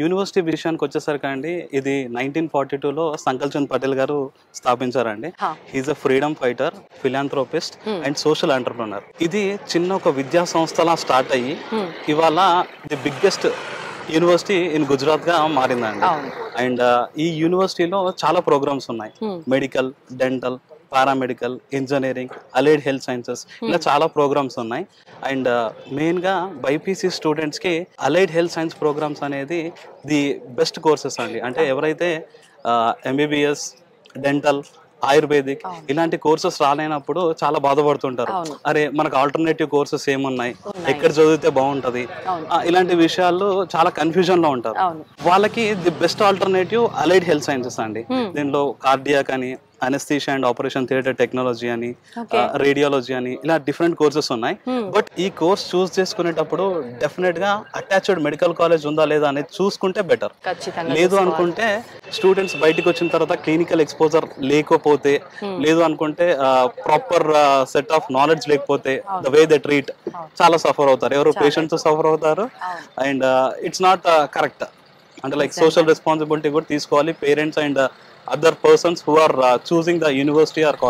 University విషయానికి వచ్చేసరికి అండి ఇది 1942లో సంకల్చంద్ పటేల్ గారు స్థాపించారండి. He is a freedom fighter, philanthropist and social entrepreneur. ఇది చిన్న ఒక విద్యా సంస్థలా స్టార్ట్ అయ్యి ఇవాళ the biggest university in Gujarat గా మారిందండి. అండ్ ఈ యూనివర్సిటీలో చాలా ప్రోగ్రామ్స్ ఉన్నాయి. Medical, dental, paramedical, engineering, allied health sciences, ఇలా చాలా ప్రోగ్రామ్స్ ఉన్నాయి. అండ్ మెయిన్ గా బైపీసీ స్టూడెంట్స్ కి అలైడ్ హెల్త్ సైన్స్ ప్రోగ్రామ్స్ అనేది ది బెస్ట్ కోర్సెస్ అండి. అంటే ఎవరైతే ఎంబీబీఎస్, డెంటల్, ఆయుర్వేదిక్ ఇలాంటి కోర్సెస్ రాలేనప్పుడు చాలా బాధపడుతుంటారు. అరే మనకు ఆల్టర్నేటివ్ కోర్సెస్ ఏమున్నాయి, ఎక్కడ చదివితే బాగుంటది, ఇలాంటి విషయాలు చాలా కన్ఫ్యూజన్ లో ఉంటారు. వాళ్ళకి the best alternative allied health sciences అండి. దీనిలో కార్డియాక్ అని, anaesthesia and operation theatre technology అని, రేడియాలజీ అని, ఇలా డిఫరెంట్ కోర్సెస్ ఉన్నాయి. బట్ ఈ కోర్స్ చూస్ చేసుకునేటప్పుడు డెఫినెట్ గా అటాచ్డ్ మెడికల్ కాలేజ్ ఉందా లేదా అనేది చూసుకుంటే బెటర్. లేదు అనుకుంటే స్టూడెంట్స్ బయటకు వచ్చిన తర్వాత క్లినికల్ ఎక్స్పోజర్ లేకపోతే, లేదు అనుకుంటే ప్రాపర్ సెట్ ఆఫ్ నాలెడ్జ్ లేకపోతే, ద వే దే ట్రీట్, చాలా సఫర్ అవుతారు. ఎవరు పేషెంట్స్ సఫర్ అవుతారు. And it's not correct. అంటే లైక్ సోషల్ రెస్పాన్సిబిలిటీ కూడా తీసుకోవాలి parents and other persons who are choosing the university or college.